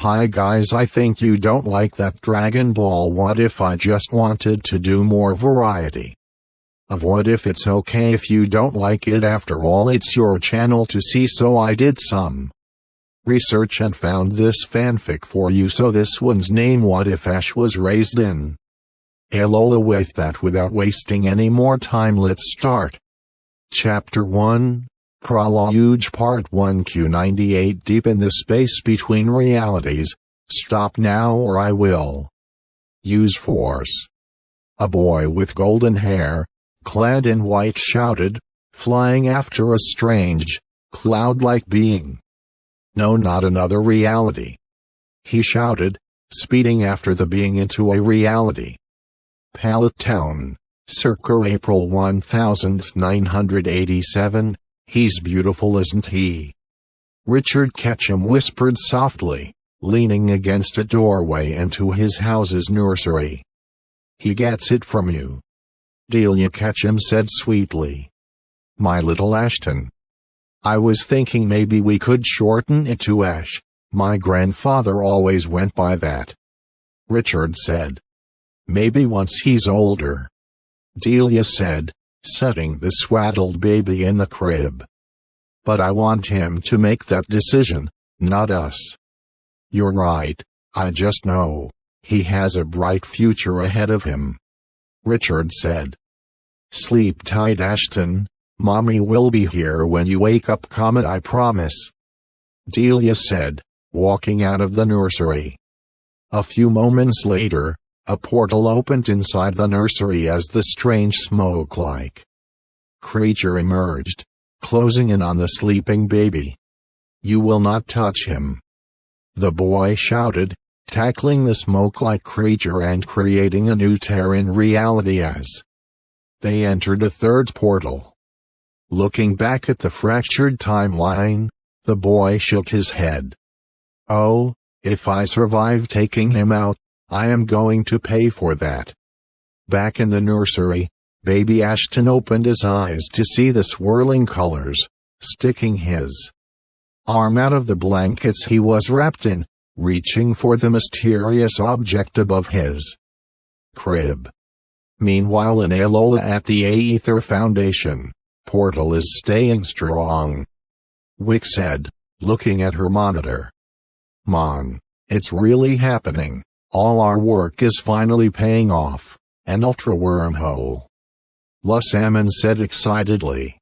Hi guys, I think you don't like that Dragon Ball. What if I just wanted to do more variety? Of what if it's okay if you don't like it? After all, it's your channel to see, so I did some research and found this fanfic for you. So this one's name: What If Ash Was Raised in Alola? With that, without wasting any more time, let's start. Chapter 1, Prologue Part 1. Q98 Deep in the space between realities. Stop now or I will use force. A boy with golden hair, clad in white, shouted, flying after a strange, cloud-like being. No, not another reality, he shouted, speeding after the being into a reality. Pallet Town, circa April 1987. He's beautiful, isn't he? Richard Ketchum whispered softly, leaning against a doorway into his house's nursery. He gets it from you, Delia Ketchum said sweetly. My little Ashton. I was thinking maybe we could shorten it to Ash. My grandfather always went by that, Richard said. Maybe once he's older, Delia said, setting the swaddled baby in the crib. But I want him to make that decision, not us. You're right, I just know he has a bright future ahead of him, Richard said. Sleep tight, Ashton. Mommy will be here when you wake up, I promise, Delia said, walking out of the nursery. A few moments later, a portal opened inside the nursery as the strange smoke-like creature emerged, closing in on the sleeping baby. You will not touch him, the boy shouted, tackling the smoke-like creature and creating a new tear in reality as they entered a third portal. Looking back at the fractured timeline, the boy shook his head. Oh, if I survive taking him out, I am going to pay for that. Back in the nursery, baby Ashton opened his eyes to see the swirling colors, sticking his arm out of the blankets he was wrapped in, reaching for the mysterious object above his crib. Meanwhile, in Alola at the Aether Foundation, portal is staying strong, Wick said, looking at her monitor. Mon, it's really happening. All our work is finally paying off. An ultra wormhole, La Salmon said excitedly.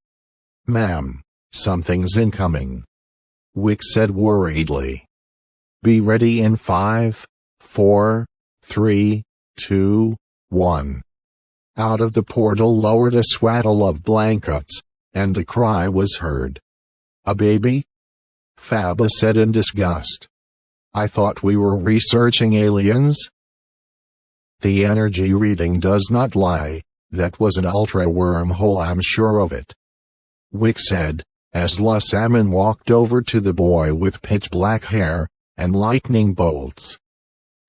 Ma'am, something's incoming, Wick said worriedly. Be ready in 5, 4, 3, 2, 1. Out of the portal lowered a swaddle of blankets, and a cry was heard. A baby? Faba said in disgust. I thought we were researching aliens? The energy reading does not lie. That was an ultra wormhole, I'm sure of it, Wick said, as La Salmon walked over to the boy with pitch black hair and lightning bolts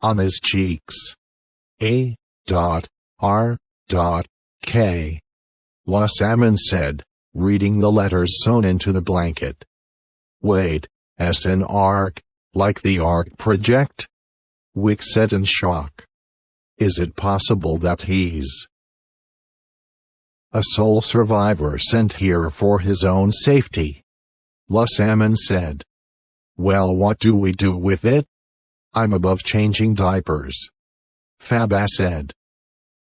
on his cheeks. A.R.K. La Salmon said, reading the letters sewn into the blanket. Wait, S in arc, like the arc project? Wick said in shock. Is it possible that he's a sole survivor sent here for his own safety? La Salmon said. Well, what do we do with it? I'm above changing diapers, Faba said.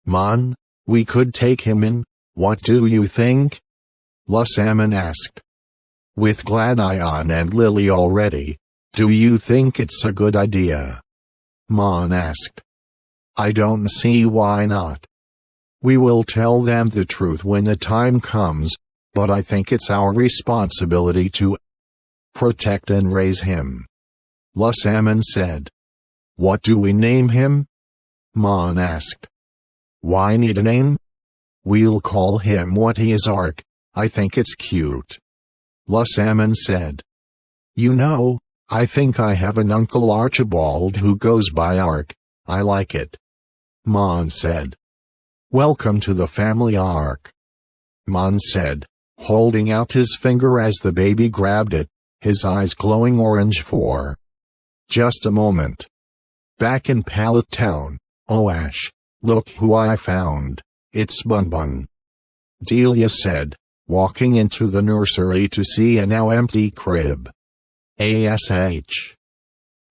Mon, we could take him in, what do you think? La Salmon asked. With Gladion and Lily already, do you think it's a good idea? Mon asked. I don't see why not. We will tell them the truth when the time comes, but I think it's our responsibility to protect and raise him, La Salmon said. What do we name him? Mon asked. Why need a name? We'll call him what he is, Ark. I think it's cute, La Salmon said. You know, I think I have an Uncle Archibald who goes by Ark. I like it, Mon said. Welcome to the family, Ark, Mon said, holding out his finger as the baby grabbed it, his eyes glowing orange for Just a moment. Back in Pallet Town. Oh Ash, look who I found. It's Bun Bun. Delia said, walking into the nursery to see a now empty crib. Ash.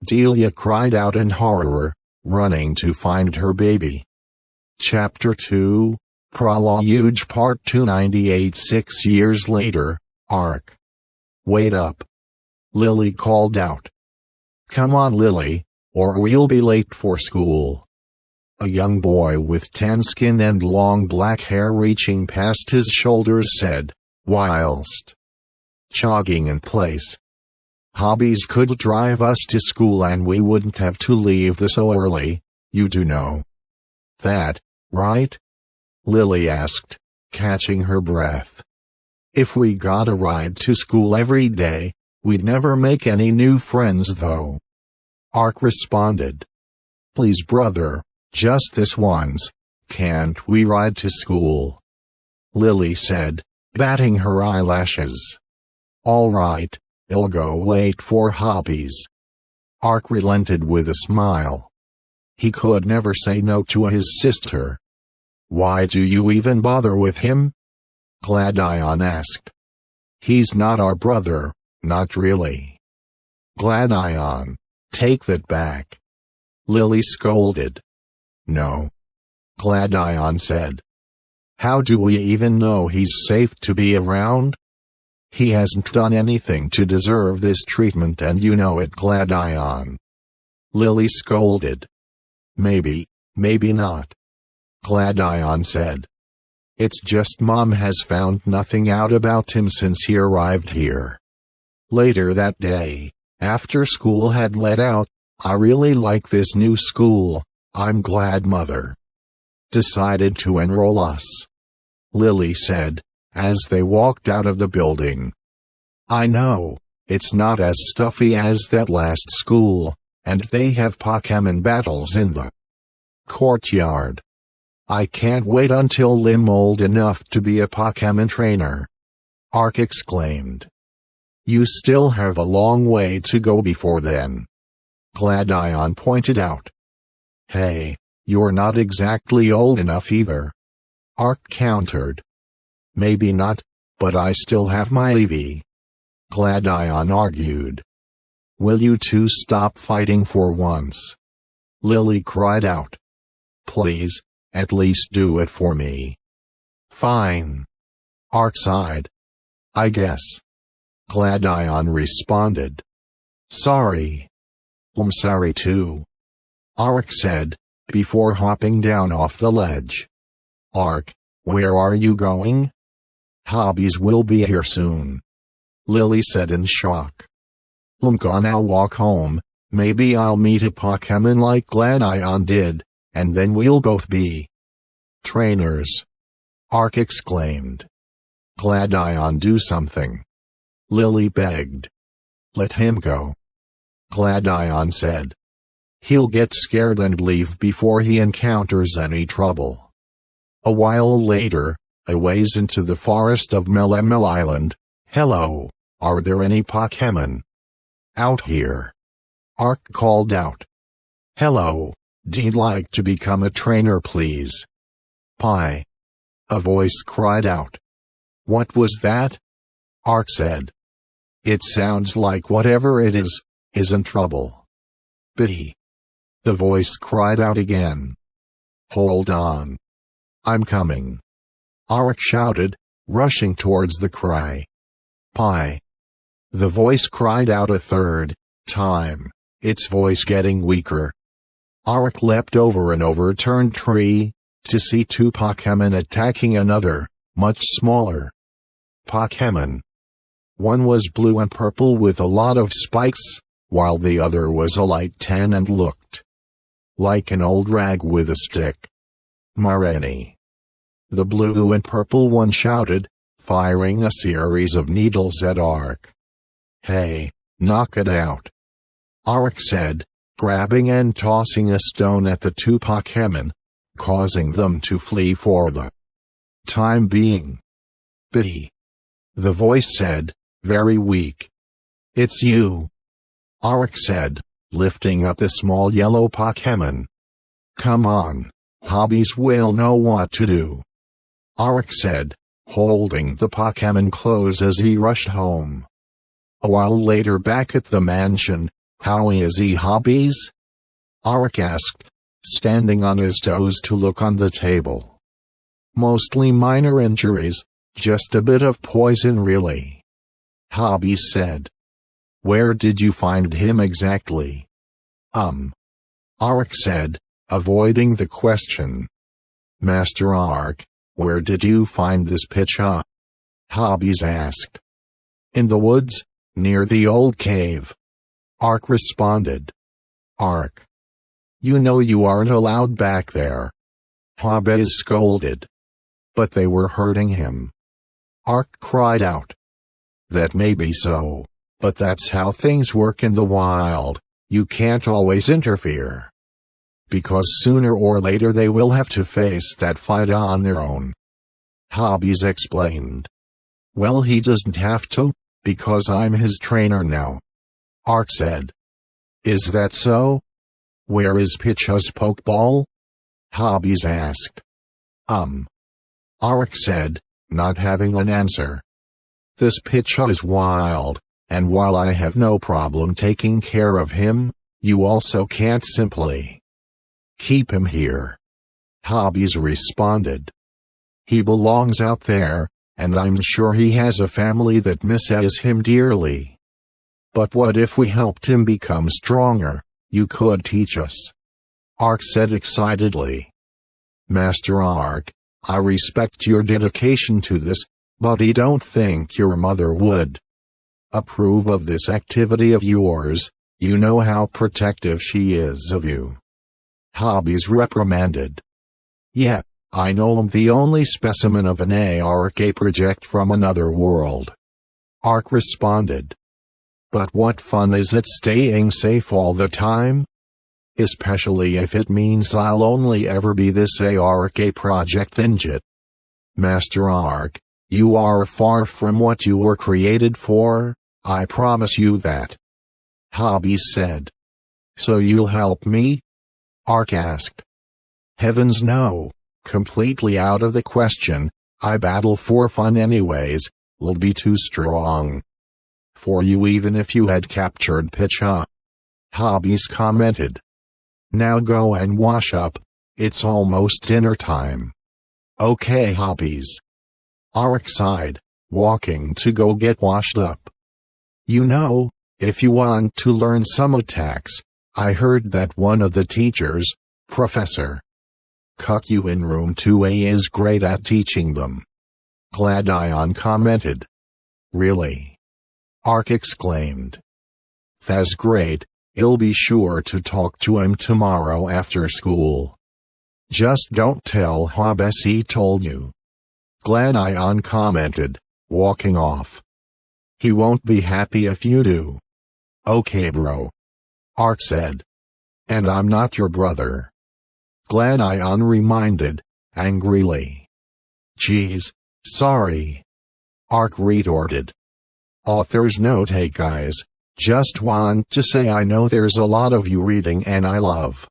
Delia cried out in horror, running to find her baby. Chapter 2, Prologue Part 298. 6 years later, Ark. Wait up. Lily called out. Come on Lily, or we'll be late for school. A young boy with tan skin and long black hair reaching past his shoulders said, whilst jogging in place. Hobbies could drive us to school and we wouldn't have to leave so early, you do know that, right? Lily asked, catching her breath. If we got a ride to school every day, we'd never make any new friends though. Ark responded. Please brother, just this once, can't we ride to school? Lily said, batting her eyelashes. All right, I'll go wait for Hobbies. Ark relented with a smile. He could never say no to his sister. Why do you even bother with him? Gladion asked. He's not our brother, not really. Gladion, take that back. Lily scolded. No. Gladion said. How do we even know he's safe to be around? He hasn't done anything to deserve this treatment and you know it, Gladion. Lily scolded. Maybe, maybe not. Gladion said. It's just Mom has found nothing out about him since he arrived here. Later that day, after school had let out, I really like this new school, I'm glad Mother decided to enroll us. Lily said, as they walked out of the building. I know, it's not as stuffy as that last school, and they have Pokemon battles in the courtyard. I can't wait until I'm old enough to be a Pokemon trainer. Ark exclaimed. You still have a long way to go before then. Gladion pointed out. Hey, you're not exactly old enough either. Ark countered. Maybe not, but I still have my Eevee. Gladion argued. Will you two stop fighting for once? Lily cried out. Please, at least do it for me. Fine. Ark sighed. I guess. Gladion responded. Sorry. I'm sorry too. Ark said, before hopping down off the ledge. Ark, where are you going? Hobbies will be here soon. Lily said in shock. I'm gonna walk home, maybe I'll meet a Pokemon like Gladion did, and then we'll both be trainers. Ark exclaimed. Gladion, do something. Lily begged. Let him go. Gladion said. He'll get scared and leave before he encounters any trouble. A while later, a ways into the forest of Melemel Island. Hello, are there any Pokemon out here? Ark called out. Hello, D'd like to become a trainer please? Pie. A voice cried out. What was that? Ark said. It sounds like whatever it is in trouble. Bitty. The voice cried out again. Hold on. I'm coming. Ark shouted, rushing towards the cry. Pie. The voice cried out a third time, its voice getting weaker. Ark leapt over an overturned tree, to see two Pokemon attacking another, much smaller Pokemon. One was blue and purple with a lot of spikes, while the other was a light tan and looked like an old rag with a stick. Marani. The blue and purple one shouted, firing a series of needles at Ark. Hey, knock it out. Ark said, grabbing and tossing a stone at the two Pokemon, causing them to flee for the time being. Bitty. The voice said, very weak. It's you. Ark said, lifting up the small yellow Pokemon. "Come on, Hobbies will know what to do," Arik said, holding the Pokemon close as he rushed home. A while later back at the mansion, "How is he, Hobbies?" Arik asked, standing on his toes to look on the table. "Mostly minor injuries, just a bit of poison really," Hobbies said. "Where did you find him exactly?" Arik said, avoiding the question. "Master Arik, where did you find this Picha?" Hobbies asked. "In the woods, near the old cave," Arik responded. "Arik, you know you aren't allowed back there," Hobbies scolded. "But they were hurting him," Arik cried out. "That may be so, but that's how things work in the wild. You can't always interfere. Because sooner or later they will have to face that fight on their own," Hobbies explained. "Well, he doesn't have to, because I'm his trainer now," Arik said. "Is that so? Where is Picha's Pokeball?" Hobbies asked. Arik said, not having an answer. "This Picha is wild, and while I have no problem taking care of him, you also can't simply keep him here," Hobbies responded. "He belongs out there, and I'm sure he has a family that misses him dearly. But what if we helped him become stronger? You could teach us," Arik said excitedly. "Master Arik, I respect your dedication to this, but I don't think your mother would approve of this activity of yours. You know how protective she is of you," Hobbies reprimanded. "Yeah, I know I'm the only specimen of an ARK project from another world," Arik responded. "But what fun is it staying safe all the time? Especially if it means I'll only ever be this ARK project ninja. Master Arik, you are far from what you were created for, I promise you that," Hobbies said. "So you'll help me?" Arik asked. "Heavens no, completely out of the question. I battle for fun anyways, will be too strong for you even if you had captured Picha," Hobbies commented. "Now go and wash up, it's almost dinner time." "Okay, Hobbies," Arik sighed, walking to go get washed up. "You know, if you want to learn some attacks, I heard that one of the teachers, Professor Cuckoo in room 2A is great at teaching them," Gladion commented. "Really?" Arik exclaimed. "That's great, I'll be sure to talk to him tomorrow after school. Just don't tell Hobbies he told you," Gladion commented, walking off. "He won't be happy if you do." "Okay bro," Arik said. "And I'm not your brother," Gladion reminded, angrily. "Geez, sorry," Arik retorted. Author's note: Hey guys, just want to say I know there's a lot of you reading and I love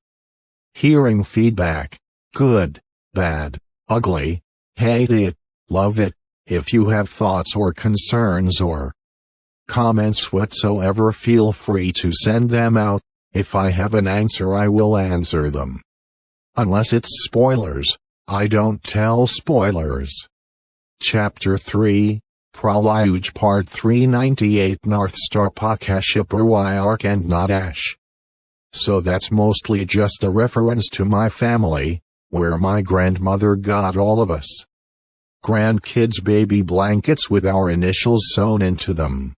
hearing feedback. Good, bad, ugly, hate it, love it. If you have thoughts or concerns or comments whatsoever, feel free to send them out. If I have an answer I will answer them. Unless it's spoilers, I don't tell spoilers. Chapter 3, Praluge Part 398 North Star Pakashipur Why Ark and not Ash. So that's mostly just a reference to my family, where my grandmother got all of us grandkids baby blankets with our initials sewn into them.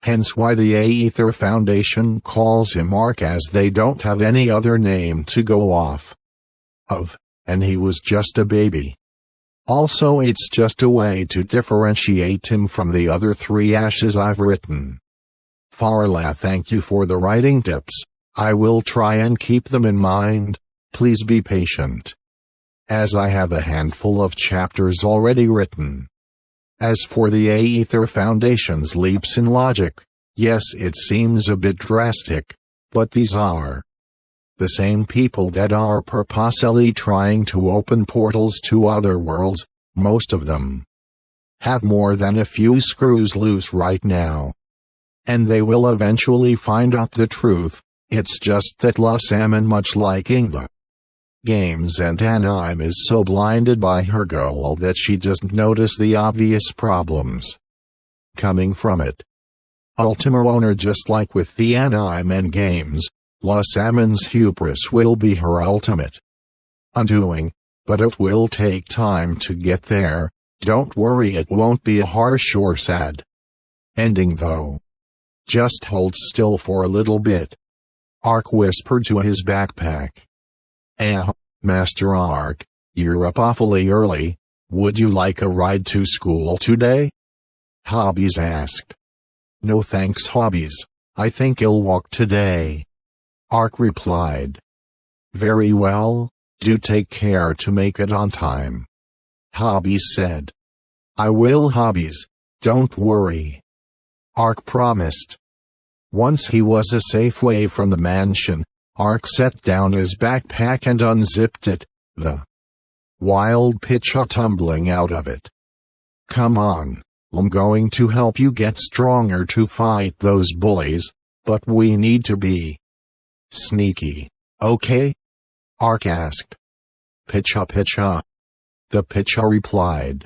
Hence why the Aether Foundation calls him Ark, as they don't have any other name to go off of, and he was just a baby. Also, it's just a way to differentiate him from the other 3 Ashes I've written. Farla, thank you for the writing tips. I will try and keep them in mind. Please be patient, as I have a handful of chapters already written. As for the Aether Foundation's leaps in logic, yes, it seems a bit drastic, But these are the same people that are purposely trying to open portals to other worlds. Most of them have more than a few screws loose right now. And they will eventually find out the truth. It's just that La Salmon, much liking the games and anime, is so blinded by her goal that she doesn't notice the obvious problems coming from it. Ultima owner, just like with the anime and games, La Salmon's hubris will be her ultimate undoing, but it will take time to get there. Don't worry, it won't be a harsh or sad ending though. Just hold still for a little bit. Ark whispered to his backpack. Master Ark, you're up awfully early. Would you like a ride to school today? Hobbies asked. No thanks, Hobbies. I think I'll walk today. Ark replied. Very well, do take care to make it on time. Hobbies said. I will, Hobbies. Don't worry. Ark promised. Once he was a safe way from the mansion, Ark set down his backpack and unzipped it, the wild Picha tumbling out of it. Come on, I'm going to help you get stronger to fight those bullies, but we need to be sneaky, okay? Ark asked. Picha. The Picha replied.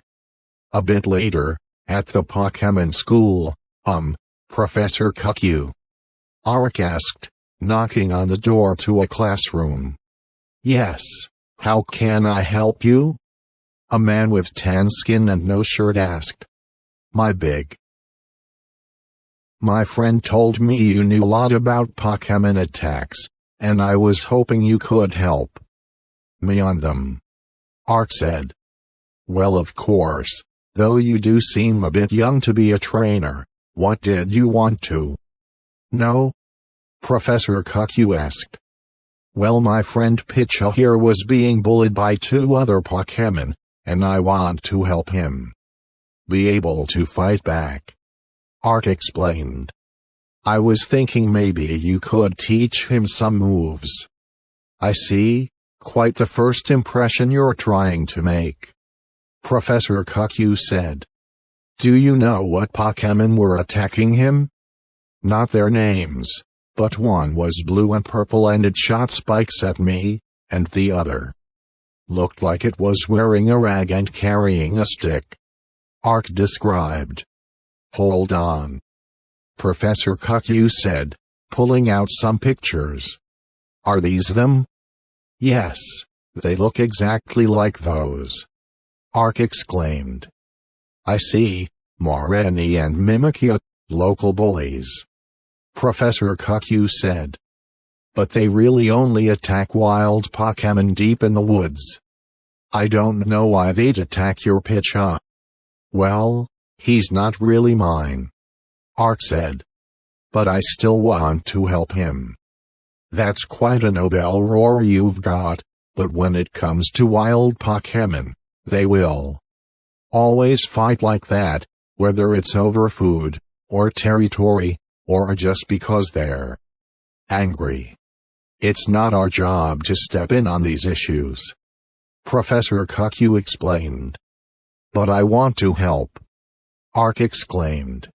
A bit later, at the Pokemon school, Professor Q98 Ark asked, knocking on the door to a classroom. Yes, how can I help you? A man with tan skin and no shirt asked. My friend told me you knew a lot about Pokemon attacks, and I was hoping you could help me on them. Ark said. Well, of course, though you do seem a bit young to be a trainer. What did you want to know? Professor Q98 asked. Well, my friend Picha here was being bullied by 2 other Pokemon, and I want to help him be able to fight back. Ark explained. I was thinking maybe you could teach him some moves. I see, quite the first impression you're trying to make. Professor Q98 said. Do you know what Pokemon were attacking him? Not their names, but one was blue and purple and it shot spikes at me, and the other looked like it was wearing a rag and carrying a stick. Ark described. Hold on. Professor Q98 said, pulling out some pictures. Are these them? Yes, they look exactly like those. Ark exclaimed. I see, Moreni and Mimikyu, local bullies. Professor Q98 said. But they really only attack wild Pokemon deep in the woods. I don't know why they'd attack your Picha. Well, he's not really mine. Ark said. But I still want to help him. That's quite a noble roar you've got, but when it comes to wild Pokemon, they will always fight like that, whether it's over food, or territory, or just because they're angry. It's not our job to step in on these issues. Professor Q98 explained. But I want to help. Ark exclaimed.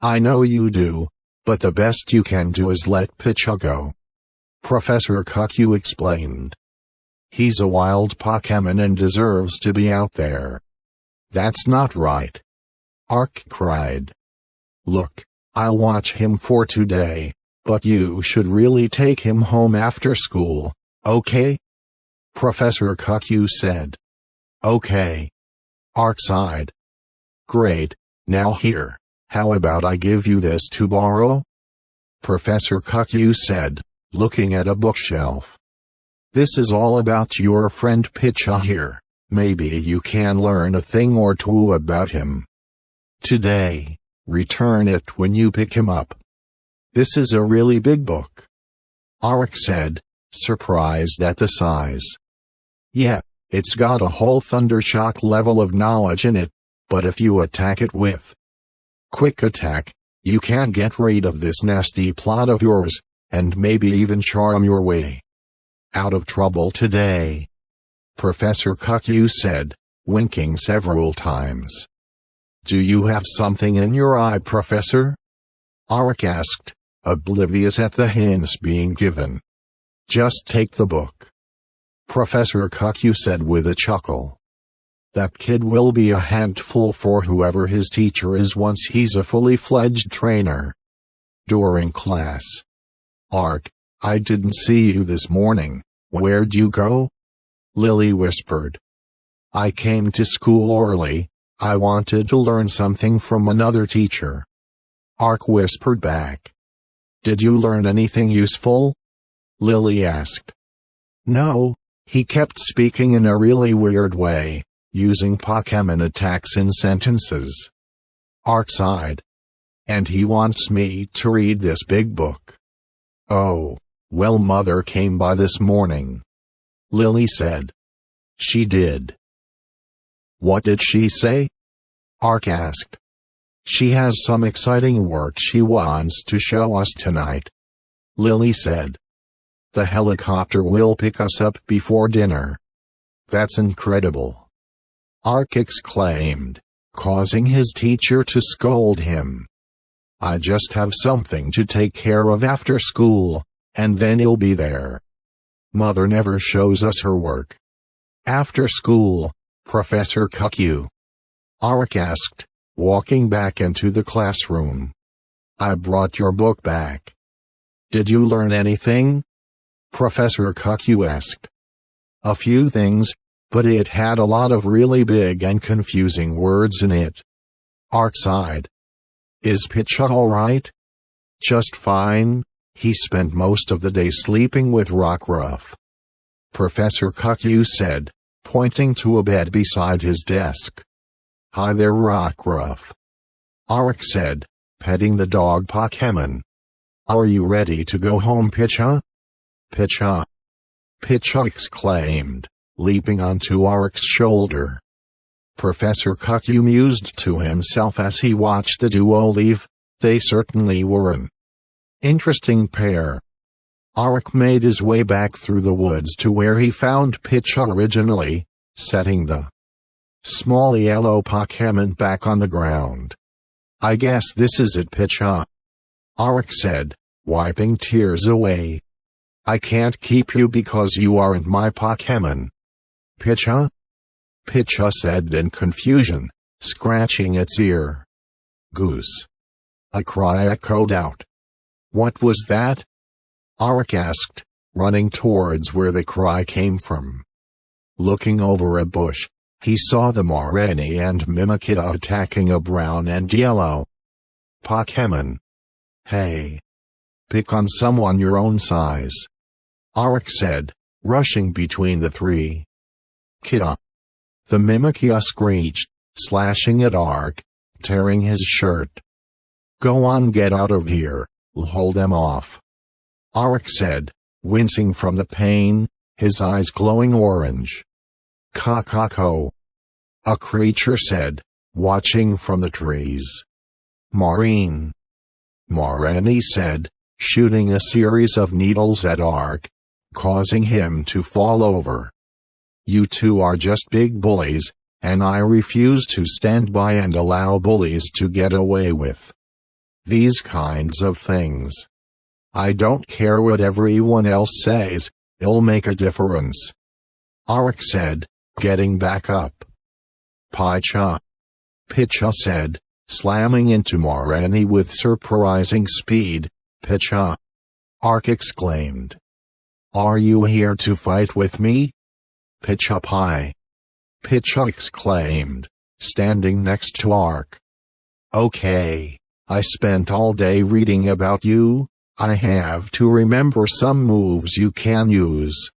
I know you do, but the best you can do is let Picha go. Professor Q98 explained. He's a wild Pokemon and deserves to be out there. That's not right. Ark cried. Look, I'll watch him for today, but you should really take him home after school, okay? Professor Q98 said. Okay. Ark sighed. Great, now here, how about I give you this to borrow? Professor Q98 said, looking at a bookshelf. This is all about your friend Picha here. Maybe you can learn a thing or two about him today. Return it when you pick him up. This is a really big book. Ark said, surprised at the size. Yeah, it's got a whole Thundershock level of knowledge in it, but if you attack it with Quick Attack, you can't get rid of this nasty plot of yours. and maybe even charm your way out of trouble today," Professor Cuckoo said, winking several times. "Do you have something in your eye, Professor?" Arik asked, oblivious at the hints being given. "Just take the book," Professor Cuckoo said with a chuckle. "That kid will be a handful for whoever his teacher is once he's a fully fledged trainer." During class, "Arik, I didn't see you this morning. Where'd you go?" Lily whispered. "I came to school early. I wanted to learn something from another teacher," Arik whispered back. "Did you learn anything useful?" Lily asked. "No, he kept speaking in a really weird way, using Pokemon attacks in sentences." Arik sighed. "And he wants me to read this big book." "Oh, well, Mother came by this morning," Lily said. "She did." "What did she say?" Arik asked. "She has some exciting work she wants to show us tonight," Lily said. "The helicopter will pick us up before dinner." "That's incredible," Arik exclaimed, causing his teacher to scold him. "I just have something to take care of after school, and then he'll be there. Mother never shows us her work." "After school, Professor Cuckoo?" Arik asked, walking back into the classroom. "I brought your book back." "Did you learn anything?" Professor Cuckoo asked. "A few things, but it had a lot of really big and confusing words in it." Arik sighed. "Is Picha alright?" "Just fine. He spent most of the day sleeping with Rockruff," Professor Cuckoo said, pointing to a bed beside his desk. "Hi there, Rockruff," Arik said, petting the dog Pokemon. "Are you ready to go home, Picha?" "Picha!" Picha exclaimed, leaping onto Arik's shoulder. Professor Cuckoo mused to himself as he watched the duo leave. They certainly were an interesting pair. Arik made his way back through the woods to where he found Picha originally, setting the small yellow Pokemon back on the ground. "I guess this is it, Picha," Arik said, wiping tears away. "I can't keep you because you aren't my Pokemon." "Picha?" Picha said in confusion, scratching its ear. "Goose!" a cry echoed out. "What was that?" Arik asked, running towards where the cry came from. Looking over a bush, he saw the Moraine and Mimikita attacking a brown and yellow Pokemon. "Hey! Pick on someone your own size," Arik said, rushing between the three. "Kita!" the Mimikita screeched, slashing at Arik, tearing his shirt. "Go on, get out of here, I'll hold them off," Arik said, wincing from the pain, his eyes glowing orange. "Kakako," a creature said, watching from the trees. "Maureen," Moraine said, shooting a series of needles at Arik, causing him to fall over. "You two are just big bullies, and I refuse to stand by and allow bullies to get away with these kinds of things. I don't care what everyone else says, it'll make a difference," Arik said, getting back up. "Picha!" Picha said, slamming into Moraine with surprising speed. "Picha!" Arik exclaimed. "Are you here to fight with me?" "Picha Pie!" Picha exclaimed, standing next to Arik. "Okay, I spent all day reading about you, I have to remember some moves you can use,"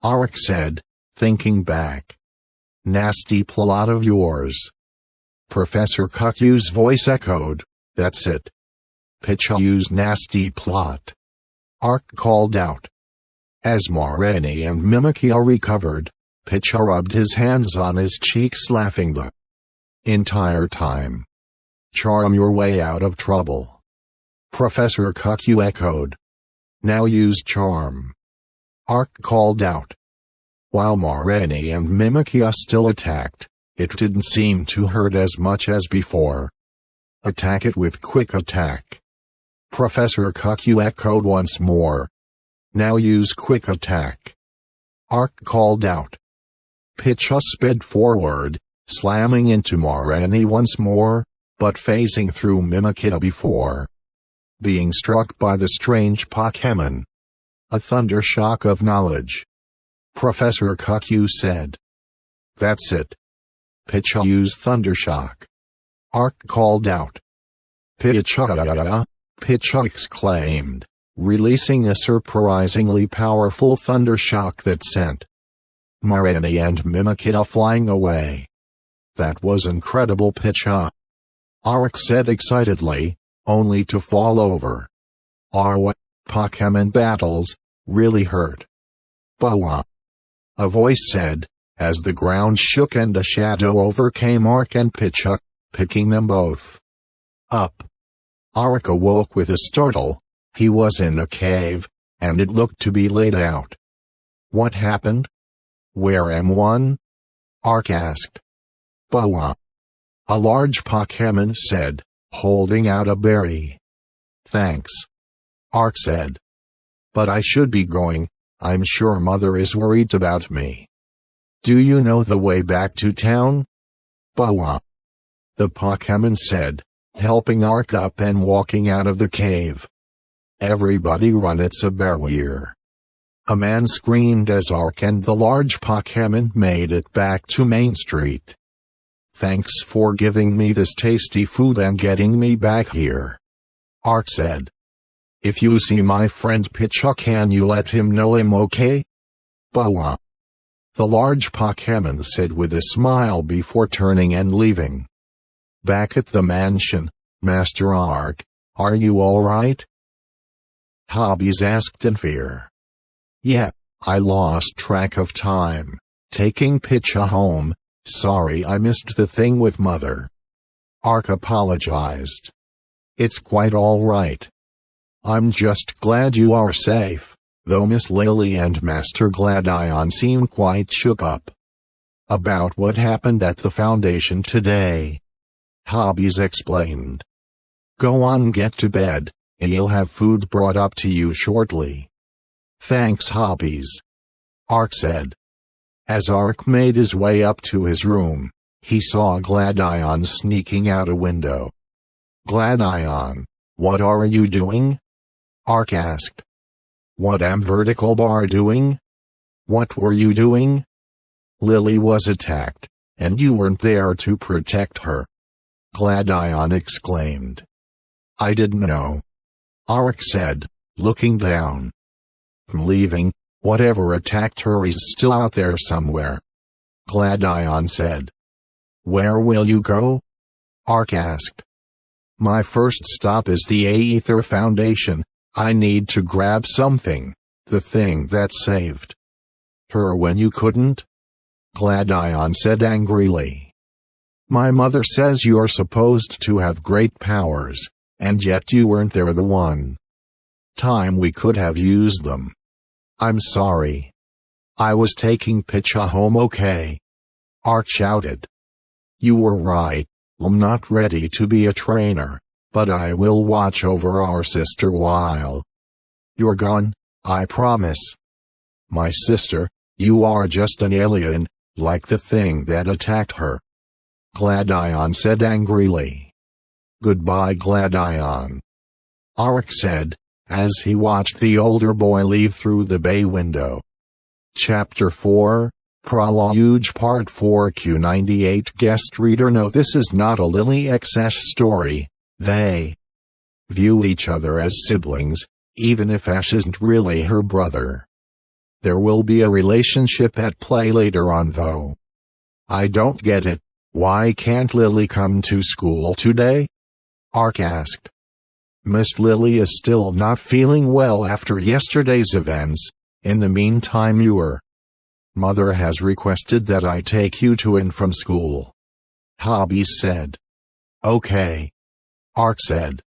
Arik said, thinking back. "Nasty plot of yours." Professor Cuckoo's voice echoed, "That's it. Picha used nasty plot," Arik called out. As Moraine and Mimikita recovered, Picha rubbed his hands on his cheeks, laughing the entire time. "Charm your way out of trouble," Professor Cuckoo echoed. Now use charm. Ark called out. While Marani and Mimikia still attacked, it didn't seem to hurt as much as before. Attack it with quick attack. Professor Cuckoo echoed once more. Now use quick attack. Ark called out. Picha sped forward, slamming into Marani once more, but phasing through Mimikia before being struck by the strange Pokemon. A thunder shock of knowledge. Professor Cuckoo said. That's it. Picha use thunder shock. Ark called out. Picha! Picha exclaimed, releasing a surprisingly powerful thunder shock that sent Marani and Mimikia flying away. That was incredible, Picha. Ark said excitedly, only to fall over. Our Pokemon battles really hurt. Bawa! A voice said, as the ground shook and a shadow overcame Ark and Picha, picking them both up. Ark awoke with a startle. He was in a cave, and it looked to be laid out. What happened? Where am one? Ark asked. Bawa! A large Pokemon said, holding out a berry. Thanks. Ark said. But I should be going. I'm sure Mother is worried about me. Do you know the way back to town? Bawa! The Pokemon said, helping Ark up and walking out of the cave. Everybody run, it's a barrier. A man screamed as Ark and the large Pokemon made it back to Main Street. Thanks for giving me this tasty food and getting me back here. Ark said. If you see my friend Picha, can you let him know I'm okay? Bawa! The large Pokemon said with a smile before turning and leaving. Back at the mansion, Master Ark, are you alright? Hobbies asked in fear. Yeah, I lost track of time, taking Picha home. Sorry I missed the thing with Mother. Ark apologized. It's quite alright. I'm just glad you are safe, though Miss Lily and Master Gladion seem quite shook up about what happened at the Foundation today. Hobbies explained. Go on, get to bed, and you'll have food brought up to you shortly. Thanks, Hobbies. Ark said. As Ark made his way up to his room, he saw Gladion sneaking out a window. Gladion, what are you doing? Ark asked. What am Vertical Bar doing? What were you doing? Lily was attacked, and you weren't there to protect her. Gladion exclaimed. I didn't know. Ark said, looking down. I'm leaving. Whatever attacked her is still out there somewhere. Gladion said. Where will you go? Ark asked. My first stop is the Aether Foundation. I need to grab something, the thing that saved her when you couldn't? Gladion said angrily. My mother says you're supposed to have great powers, and yet you weren't there the one time we could have used them. I'm sorry. I was taking Picha home, okay? Ark shouted. You were right. I'm not ready to be a trainer, but I will watch over our sister while you're gone, I promise. My sister, you are just an alien, like the thing that attacked her. Gladion said angrily. Goodbye, Gladion. Ark said, as he watched the older boy leave through the bay window. Chapter 4, Prologue Part 4 Q98 Guest reader. No, this is not a Lily x Ash story. They view each other as siblings, even if Ash isn't really her brother. There will be a relationship at play later on though. I don't get it. Why can't Lily come to school today? Ark asked. Miss Lily is still not feeling well after yesterday's events. In the meantime, your mother has requested that I take you to and from school. Hobbies said. Okay. Ark said.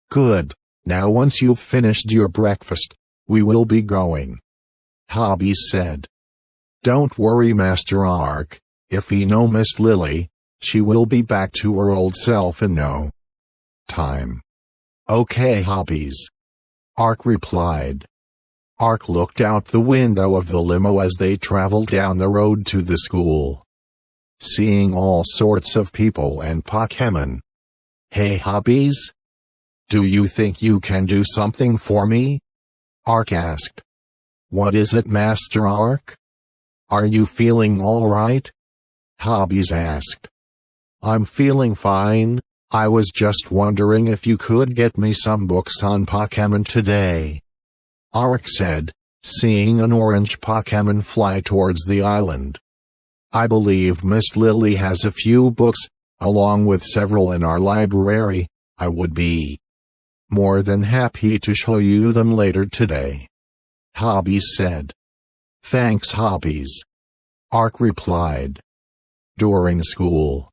Good. Now once you've finished your breakfast, we will be going. Hobbies said. Don't worry, Master Ark. If you know Miss Lily, she will be back to her old self in no time. Okay, Hobbies. Ark replied. Ark looked out the window of the limo as they traveled down the road to the school, seeing all sorts of people and Pokémon. Hey Hobbies? Do you think you can do something for me? Ark asked. What is it, Master Ark? Are you feeling alright? Hobbies asked. I'm feeling fine. I was just wondering if you could get me some books on Pokémon today. Ark said, seeing an orange Pokémon fly towards the island. I believe Miss Lily has a few books, along with several in our library. I would be more than happy to show you them later today. Hobbies said. Thanks, Hobbies. Ark replied. During school.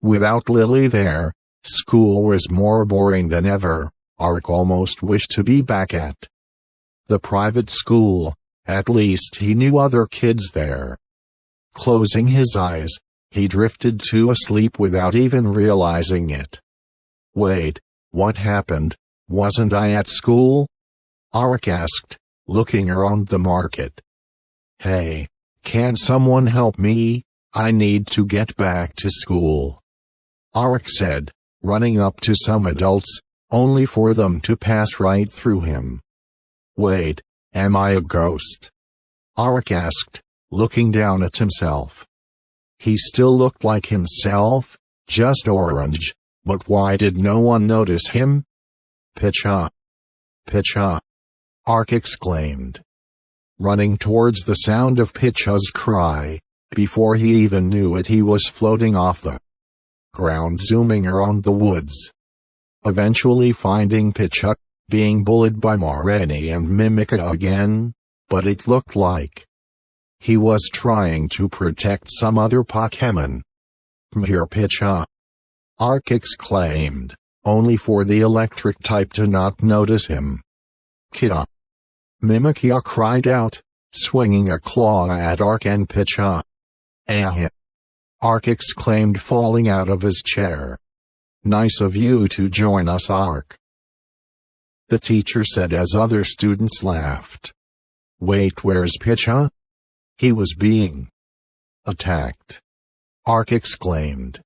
Without Lily there, school was more boring than ever. Ark almost wished to be back at the private school. At least he knew other kids there. Closing his eyes, he drifted to asleep without even realizing it. Wait, what happened? Wasn't I at school? Ark asked, looking around the market. Hey, can someone help me? I need to get back to school. Ark said, running up to some adults, only for them to pass right through him. Wait, am I a ghost? Ark asked, looking down at himself. He still looked like himself, just orange, but why did no one notice him? Picha! Picha! Ark exclaimed, running towards the sound of Picha's cry. Before he even knew it, he was floating off the ground, zooming around the woods. Eventually finding Picha, being bullied by Marnie and Mimica again, but it looked like he was trying to protect some other Pokémon. Here, Picha! Ark exclaimed, only for the electric type to not notice him. Kita! Mimica cried out, swinging a claw at Ark and Picha. Ah! Ark exclaimed, falling out of his chair. Nice of you to join us, Ark, the teacher said as other students laughed. Wait, where's Picha? He was being attacked. Ark exclaimed.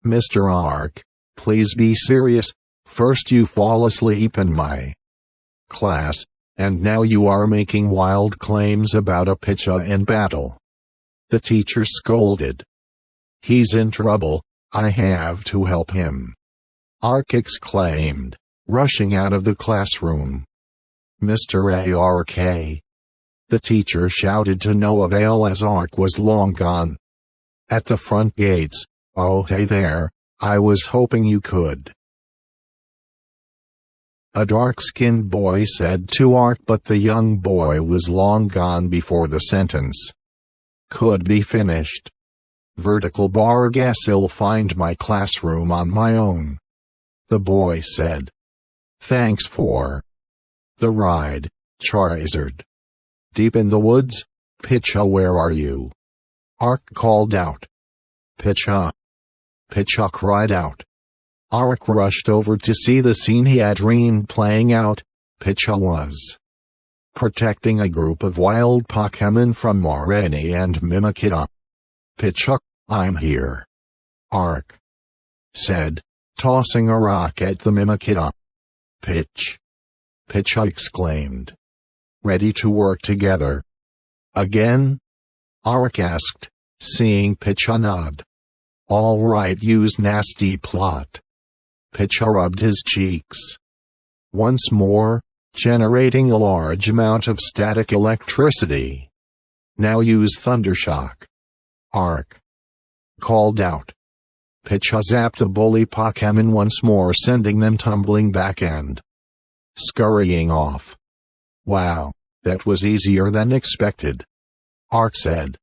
Mr. Ark, please be serious. First you fall asleep in my class, and now you are making wild claims about a Picha in battle. The teacher scolded. He's in trouble. I have to help him. Ark exclaimed, rushing out of the classroom. Mr. Ark! The teacher shouted to no avail as Ark was long gone. At the front gates. Oh hey there, I was hoping you could. A dark-skinned boy said to Ark, but the young boy was long gone before the sentence could be finished. Vertical bar, guess I'll find my classroom on my own, the boy said. Thanks for the ride, Charizard. Deep in the woods? Picha, where are you? Ark called out. Picha! Picha cried out. Ark rushed over to see the scene he had dreamed playing out. Picha was protecting a group of wild Pokémon from Marnie and Mimica. Picha, I'm here, Ark said, tossing a rock at the Mimica. Pitch! Picha exclaimed. Ready to work together again? Ark asked, seeing Picha nod. All right, use nasty plot. Picha rubbed his cheeks once more, generating a large amount of static electricity. Now use Thundershock, Ark called out. Picha zapped the bully Pokémon once more, sending them tumbling back and scurrying off. Wow, that was easier than expected, Ark said.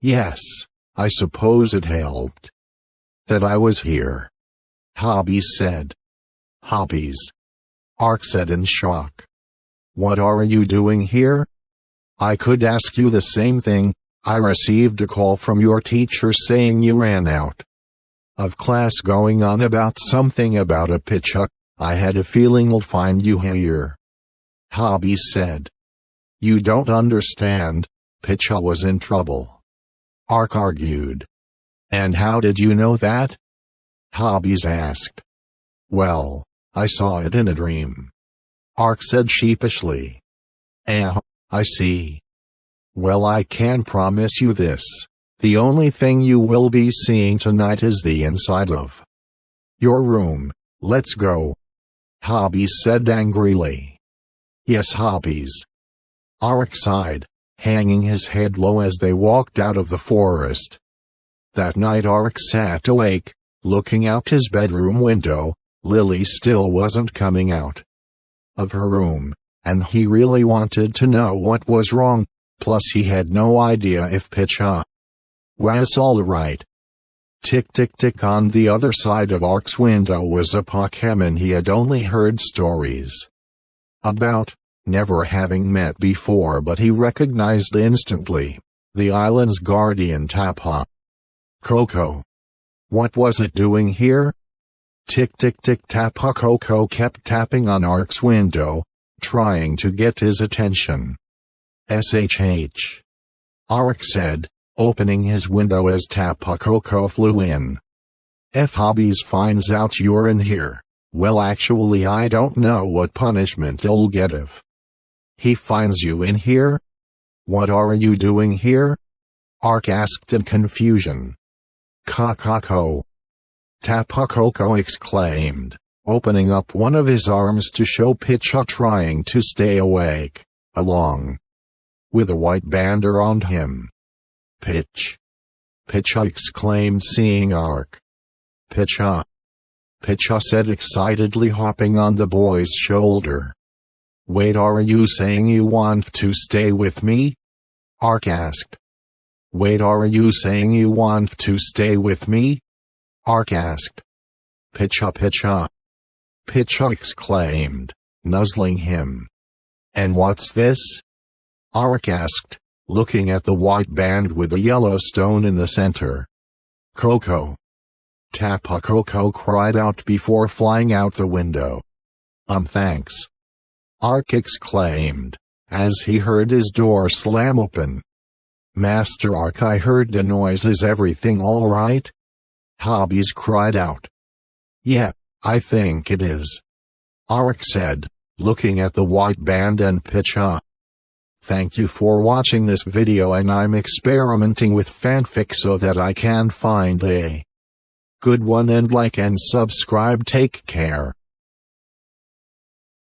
Yes, I suppose it helped that I was here, Hobbies said. Hobbies, Ark said in shock. What are you doing here? I could ask you the same thing. I received a call from your teacher saying you ran out of class going on about something about a Picha. I had a feeling I'll find you here. Hobby said. You don't understand, Picha was in trouble. Ark argued. And how did you know that? Hobbies asked. Well, I saw it in a dream. Ark said sheepishly. I see. Well, I can promise you this. The only thing you will be seeing tonight is the inside of your room. Let's go. Hobbies said angrily. Yes, Hobbies. Ark sighed, hanging his head low as they walked out of the forest. That night Ark sat awake, looking out his bedroom window. Lily still wasn't coming out of her room, and he really wanted to know what was wrong, plus he had no idea if Picha was alright. Tick tick tick. On the other side of Ark's window was a Pokemon he had only heard stories about, never having met before, but he recognized instantly. The island's guardian Tapu Koko. What was it doing here? Tick tick tick. Tapu Koko kept tapping on Ark's window, trying to get his attention. SHH. Ark said, opening his window as Tapu Koko flew in. If Hobbies finds out you're in here, well, actually I don't know what punishment you'll get if he finds you in here. What are you doing here? Ark asked in confusion. Kakako. Tapu Koko exclaimed, opening up one of his arms to show Picha trying to stay awake, along with a white band around him. Picha exclaimed, seeing Ark. Picha, said excitedly, hopping on the boy's shoulder. Wait, are you saying you want to stay with me? Ark asked. Wait, are you saying you want to stay with me? Ark asked. Picha, exclaimed, nuzzling him. And what's this? Ark asked, looking at the white band with a yellow stone in the center. Koko. Tapu Koko cried out before flying out the window. Thanks. Ark exclaimed, as he heard his door slam open. Master Ark, I heard the noise. Is everything all right? Hobbies cried out. Yeah, I think it is. Ark said, looking at the white band and Picha. Thank you for watching this video, and I'm experimenting with fanfic so that I can find a good one, and like and subscribe. Take care.